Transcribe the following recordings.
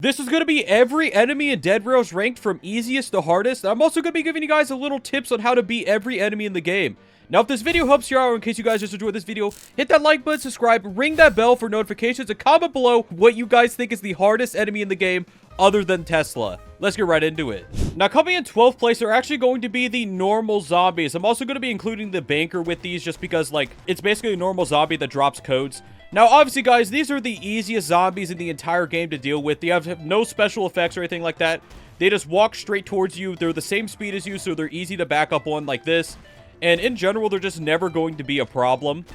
This is going to be every enemy in Dead Rails ranked from easiest to hardest. I'm also going to be giving you guys a little tips on how to beat every enemy in the game. Now, if this video helps you out, or in case you guys just enjoyed this video, hit that like button, subscribe, ring that bell for notifications, and comment below what you guys think is the hardest enemy in the game other than Tesla. Let's get right into it. Now, coming in 12th place are actually going to be the normal zombies. I'm also going to be including the banker with these just because, like, it's basically a normal zombie that drops codes. Now, obviously, guys, these are the easiest zombies in the entire game to deal with. They have no special effects or anything like that. They just walk straight towards you. They're the same speed as you, so they're easy to back up on like this. And in general, they're just never going to be a problem.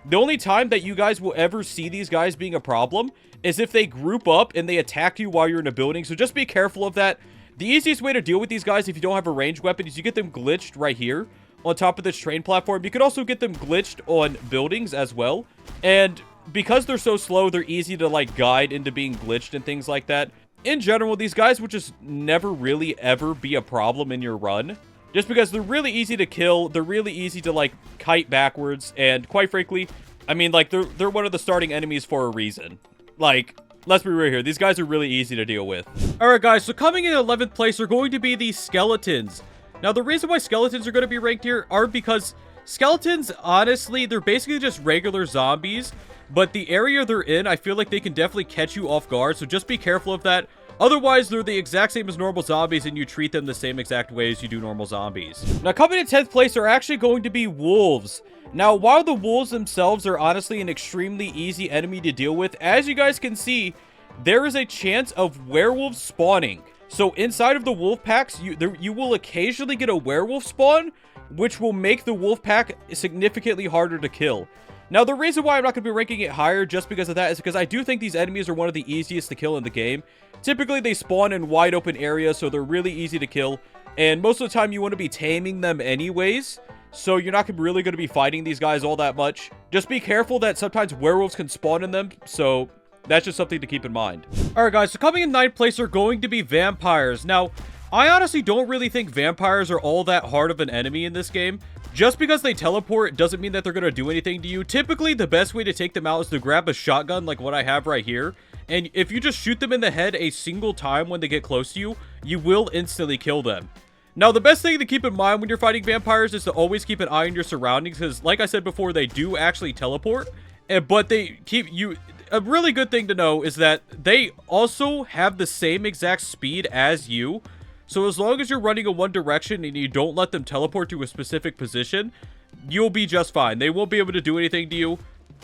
The only time that you guys will ever see these guys being a problem is if they group up and they attack you while you're in a building. So just be careful of that. The easiest way to deal with these guys if you don't have a ranged weapon is you get them glitched right here on top of this train platform. You could also get them glitched on buildings as well. And because they're so slow, they're easy to, like, guide into being glitched and things like that. In general, these guys will just never really ever be a problem in your run. Just because they're really easy to kill, they're really easy to, like, kite backwards, and quite frankly, I mean, like, they're one of the starting enemies for a reason. Like, let's be real here, these guys are really easy to deal with. Alright guys, so coming in 11th place are going to be the skeletons. Now, the reason why skeletons are going to be ranked here are because skeletons, honestly, they're basically just regular zombies. But the area they're in, I feel like they can definitely catch you off guard, so just be careful of that. Otherwise, they're the exact same as normal zombies, and you treat them the same exact way as you do normal zombies. Now, coming in 10th place are actually going to be wolves. Now, while the wolves themselves are honestly an extremely easy enemy to deal with, as you guys can see, there is a chance of werewolves spawning. So inside of the wolf packs, you will occasionally get a werewolf spawn, which will make the wolf pack significantly harder to kill. Now, the reason why I'm not going to be ranking it higher just because of that is because I do think these enemies are one of the easiest to kill in the game. Typically, they spawn in wide open areas, so they're really easy to kill. And most of the time, you want to be taming them anyways. So you're not really going to be fighting these guys all that much. Just be careful that sometimes werewolves can spawn in them, so that's just something to keep in mind. Alright guys, so coming in 9th place are going to be vampires. Now, I honestly don't really think vampires are all that hard of an enemy in this game. Just because they teleport doesn't mean that they're going to do anything to you. Typically, the best way to take them out is to grab a shotgun like what I have right here. And if you just shoot them in the head a single time when they get close to you, you will instantly kill them. Now, the best thing to keep in mind when you're fighting vampires is to always keep an eye on your surroundings. Because, like I said before, they do actually teleport. But they keep you... A really good thing to know is that they also have the same exact speed as you. So as long as you're running in one direction and you don't let them teleport to a specific position, you'll be just fine. They won't be able to do anything to you.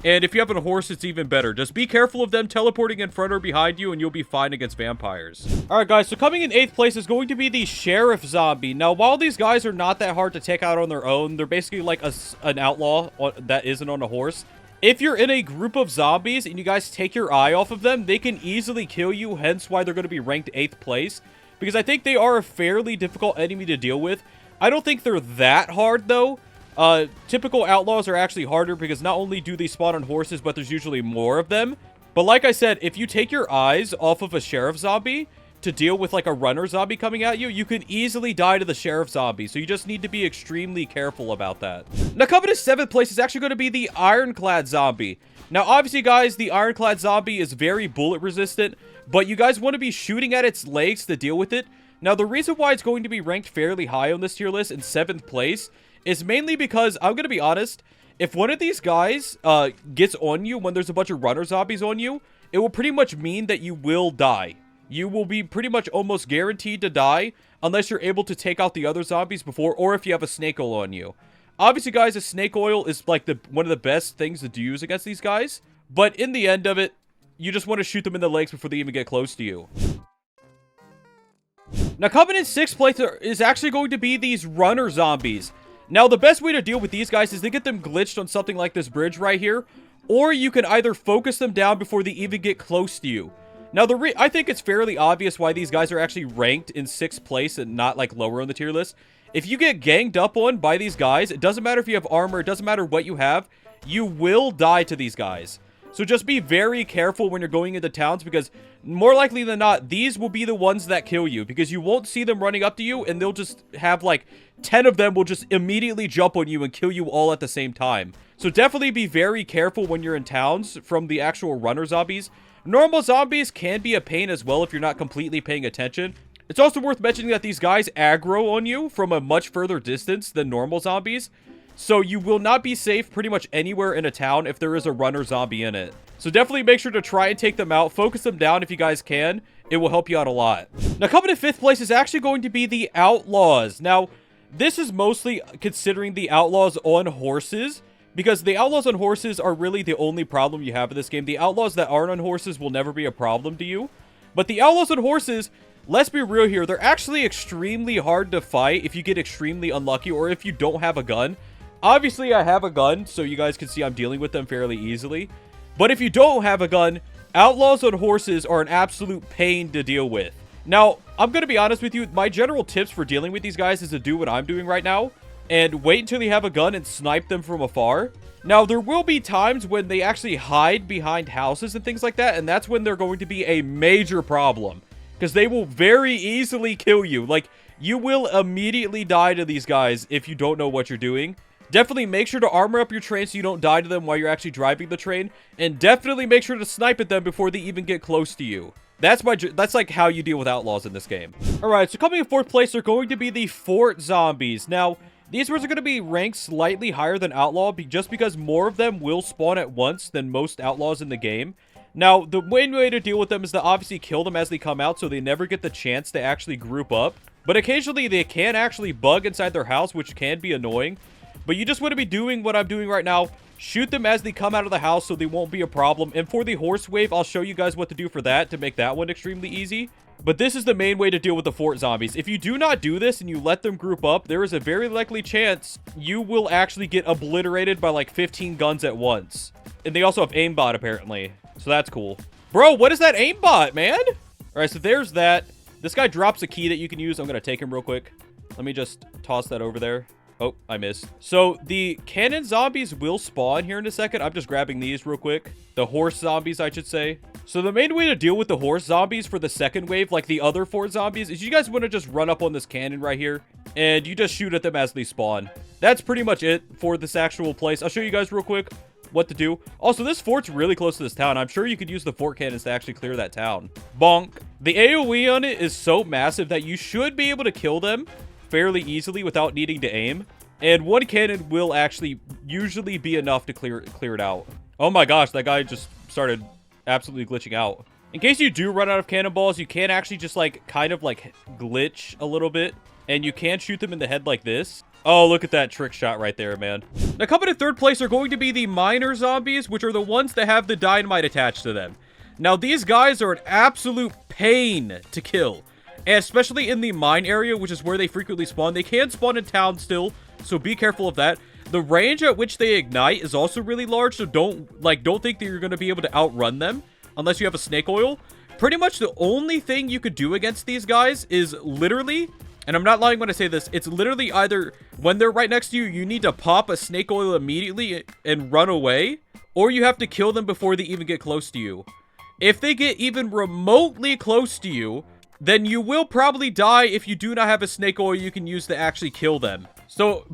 And if you have a horse, it's even better. Just be careful of them teleporting in front or behind you, and you'll be fine against vampires. Alright guys, so coming in 8th place is going to be the sheriff zombie. Now, while these guys are not that hard to take out on their own, they're basically like an outlaw that isn't on a horse. If you're in a group of zombies and you guys take your eye off of them, they can easily kill you, hence why they're going to be ranked 8th place. Because I think they are a fairly difficult enemy to deal with. I don't think they're that hard, though. Typical outlaws are actually harder because not only do they spawn on horses, but there's usually more of them. But like I said, if you take your eyes off of a sheriff zombie to deal with like a runner zombie coming at you, you can easily die to the sheriff zombie. So you just need to be extremely careful about that. Now, coming to 7th place is actually going to be the ironclad zombie. Now, obviously, guys, the ironclad zombie is very bullet resistant, but you guys want to be shooting at its legs to deal with it. Now, the reason why it's going to be ranked fairly high on this tier list in 7th place is mainly because, I'm going to be honest, if one of these guys gets on you when there's a bunch of runner zombies on you, it will pretty much mean that you will die. You will be pretty much almost guaranteed to die unless you're able to take out the other zombies before, or if you have a snake oil on you. Obviously, guys, a snake oil is like one of the best things to use against these guys, but in the end of it, you just want to shoot them in the legs before they even get close to you. Now, coming in 6th place is actually going to be these runner zombies. Now, the best way to deal with these guys is to get them glitched on something like this bridge right here, or you can either focus them down before they even get close to you. Now, I think it's fairly obvious why these guys are actually ranked in 6th place and not, like, lower on the tier list. If you get ganged up on by these guys, it doesn't matter if you have armor, it doesn't matter what you have, you will die to these guys. So just be very careful when you're going into towns, because more likely than not, these will be the ones that kill you, because you won't see them running up to you, and they'll just have like 10 of them will just immediately jump on you and kill you all at the same time. So definitely be very careful when you're in towns from the actual runner zombies. Normal zombies can be a pain as well if you're not completely paying attention. It's also worth mentioning that these guys aggro on you from a much further distance than normal zombies. So you will not be safe pretty much anywhere in a town if there is a runner zombie in it. So definitely make sure to try and take them out. Focus them down if you guys can. It will help you out a lot. Now, coming in 5th place is actually going to be the Outlaws. Now, this is mostly considering the Outlaws on horses, because the Outlaws on horses are really the only problem you have in this game. The Outlaws that aren't on horses will never be a problem to you. But the Outlaws on horses, let's be real here, they're actually extremely hard to fight if you get extremely unlucky or if you don't have a gun. Obviously, I have a gun, so you guys can see I'm dealing with them fairly easily. But if you don't have a gun, Outlaws on horses are an absolute pain to deal with. Now, I'm going to be honest with you, my general tips for dealing with these guys is to do what I'm doing right now, and wait until you have a gun and snipe them from afar. Now, there will be times when they actually hide behind houses and things like that, and that's when they're going to be a major problem, because they will very easily kill you. Like, you will immediately die to these guys if you don't know what you're doing. Definitely make sure to armor up your train so you don't die to them while you're actually driving the train. And definitely make sure to snipe at them before they even get close to you. That's like how you deal with Outlaws in this game. Alright, so coming in 4th place are going to be the Fort Zombies. Now, these ones are going to be ranked slightly higher than Outlaw just because more of them will spawn at once than most Outlaws in the game. Now, the main way to deal with them is to obviously kill them as they come out so they never get the chance to actually group up. But occasionally they can actually bug inside their house, which can be annoying. But you just want to be doing what I'm doing right now. Shoot them as they come out of the house so they won't be a problem. And for the horse wave, I'll show you guys what to do for that to make that one extremely easy. But this is the main way to deal with the fort zombies. If you do not do this and you let them group up, there is a very likely chance you will actually get obliterated by like 15 guns at once. And they also have aimbot apparently. So that's cool. Bro, what is that aimbot, man? All right, so there's that. This guy drops a key that you can use. I'm going to take him real quick. Let me just toss that over there. Oh, I missed. So the cannon zombies will spawn here in a second. I'm just grabbing these real quick. The horse zombies, I should say. So the main way to deal with the horse zombies for the second wave, like the other four zombies, is you guys want to just run up on this cannon right here. And you just shoot at them as they spawn. That's pretty much it for this actual place. I'll show you guys real quick what to do. Also, this fort's really close to this town. I'm sure you could use the fort cannons to actually clear that town. Bonk. The AoE on it is so massive that you should be able to kill them fairly easily without needing to aim. And one cannon will actually usually be enough to clear it out. Oh my gosh, that guy just started absolutely glitching out. In case you do run out of cannonballs, you can actually just like kind of like glitch a little bit. And you can shoot them in the head like this. Oh, look at that trick shot right there, man. Now, coming in third place are going to be the miner zombies, which are the ones that have the dynamite attached to them. Now, these guys are an absolute pain to kill. And especially in the mine area, which is where they frequently spawn. They can spawn in town still, so be careful of that. The range at which they ignite is also really large, so don't think that you're going to be able to outrun them unless you have a snake oil. Pretty much the only thing you could do against these guys is literally, and I'm not lying when I say this, it's literally either when they're right next to you, you need to pop a snake oil immediately and run away, or you have to kill them before they even get close to you. If they get even remotely close to you, then you will probably die if you do not have a snake oil you can use to actually kill them. So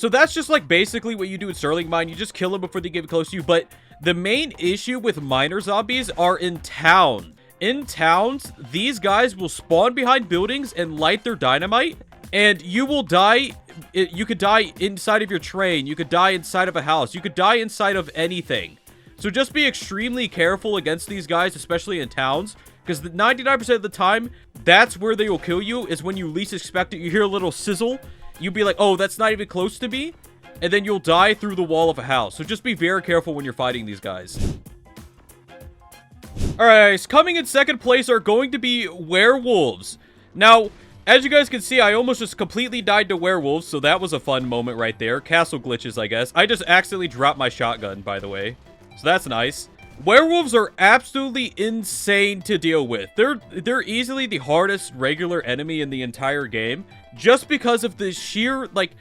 that's just like basically what you do in Sterling Mine. You just kill them before they get close to you. But the main issue with miner zombies are in town. In towns, these guys will spawn behind buildings and light their dynamite. And you will die. You could die inside of your train. You could die inside of a house. You could die inside of anything. So just be extremely careful against these guys, especially in towns. Because 99% of the time, that's where they will kill you, is when you least expect it. You hear a little sizzle. You'll be like, oh, that's not even close to me. And then you'll die through the wall of a house. So just be very careful when you're fighting these guys. Alright, coming in second place are going to be werewolves. Now, as you guys can see, I almost just completely died to werewolves. So that was a fun moment right there. Castle glitches, I guess. I just accidentally dropped my shotgun, by the way. So that's nice. Werewolves are absolutely insane to deal with. They're easily the hardest regular enemy in the entire game. Just because of the sheer, like,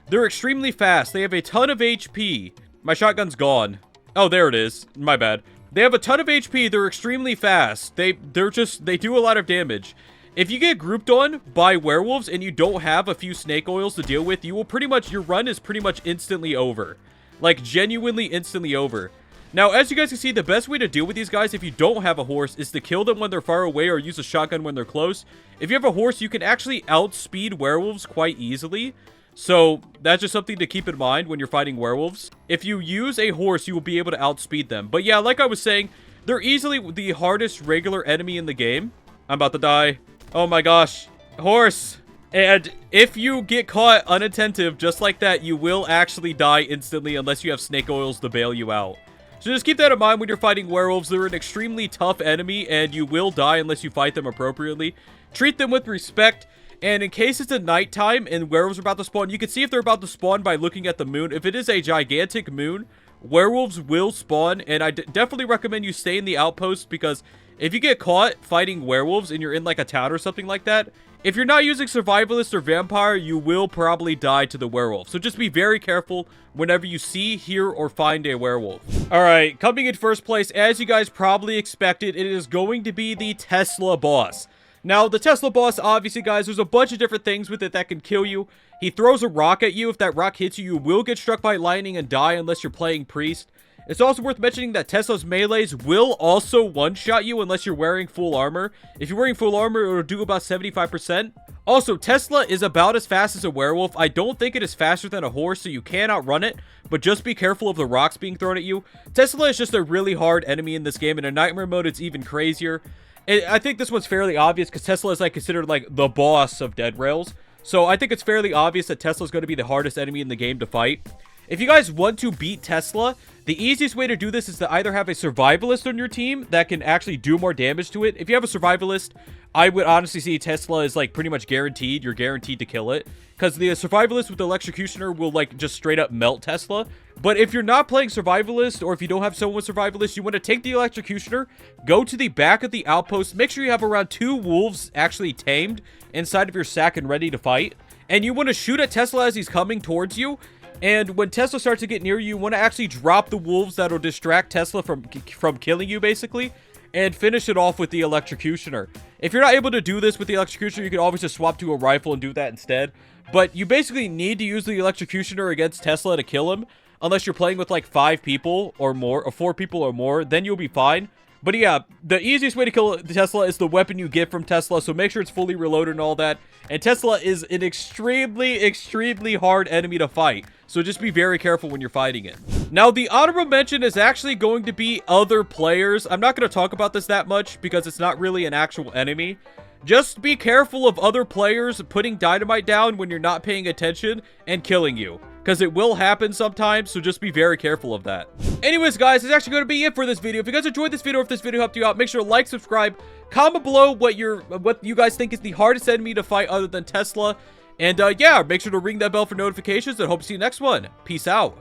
they're extremely fast. They have a ton of HP. My shotgun's gone. Oh, there it is. My bad. They have a ton of HP. They're extremely fast. They do a lot of damage. If you get grouped on by werewolves and you don't have a few snake oils to deal with, you will pretty much, your run is pretty much instantly over. Like, genuinely instantly over. Now, as you guys can see, the best way to deal with these guys if you don't have a horse is to kill them when they're far away or use a shotgun when they're close. If you have a horse, you can actually outspeed werewolves quite easily. So, that's just something to keep in mind when you're fighting werewolves. If you use a horse, you will be able to outspeed them. But yeah, like I was saying, they're easily the hardest regular enemy in the game. I'm about to die. Oh my gosh. Horse. And if you get caught unattentive just like that, you will actually die instantly unless you have snake oils to bail you out. So just keep that in mind when you're fighting werewolves. They're an extremely tough enemy and you will die unless you fight them appropriately. Treat them with respect. And in case it's a nighttime and werewolves are about to spawn, you can see if they're about to spawn by looking at the moon. If it is a gigantic moon, werewolves will spawn. And I definitely recommend you stay in the outpost because if you get caught fighting werewolves and you're in like a town or something like that, if you're not using survivalist or vampire, you will probably die to the werewolf. So just be very careful whenever you see, hear, or find a werewolf. Alright, coming in first place, as you guys probably expected, it is going to be the Tesla boss. Now, the Tesla boss, obviously, guys, there's a bunch of different things with it that can kill you. He throws a rock at you. If that rock hits you, you will get struck by lightning and die unless you're playing Priest. It's also worth mentioning that Tesla's melees will also one-shot you unless you're wearing full armor. If you're wearing full armor, it'll do about 75%. Also, Tesla is about as fast as a werewolf. I don't think it is faster than a horse, so you can outrun it, but just be careful of the rocks being thrown at you. Tesla is just a really hard enemy in this game. In a nightmare mode, it's even crazier. I think this one's fairly obvious because Tesla is like considered like the boss of Dead Rails. So I think it's fairly obvious that Tesla is going to be the hardest enemy in the game to fight. If you guys want to beat Tesla, the easiest way to do this is to either have a survivalist on your team that can actually do more damage to it. If you have a survivalist, I would honestly say Tesla is like pretty much guaranteed. You're guaranteed to kill it because the survivalist with the electrocutioner will like just straight up melt Tesla. But if you're not playing survivalist or if you don't have someone with survivalist, you want to take the electrocutioner, go to the back of the outpost, make sure you have around 2 wolves actually tamed inside of your sack and ready to fight. And you want to shoot at Tesla as he's coming towards you. And when Tesla starts to get near you, you want to actually drop the wolves that'll distract Tesla from killing you, basically, and finish it off with the electrocutioner. If you're not able to do this with the electrocutioner, you can always just swap to a rifle and do that instead. But you basically need to use the electrocutioner against Tesla to kill him, unless you're playing with like 5 people or more, or 4 people or more, then you'll be fine. But yeah, the easiest way to kill the Tesla is the weapon you get from Tesla, so make sure it's fully reloaded and all that. And Tesla is an extremely, extremely hard enemy to fight, so just be very careful when you're fighting it. Now, the honorable mention is actually going to be other players. I'm not going to talk about this that much because it's not really an actual enemy. Just be careful of other players putting dynamite down when you're not paying attention and killing you, because it will happen sometimes, so just be very careful of that. Anyways, guys, it's actually going to be it for this video. If you guys enjoyed this video, if this video helped you out, make sure to like, subscribe, comment below what you guys think is the hardest enemy to fight other than Tesla. And yeah, make sure to ring that bell for notifications, and hope to see you next one. Peace out.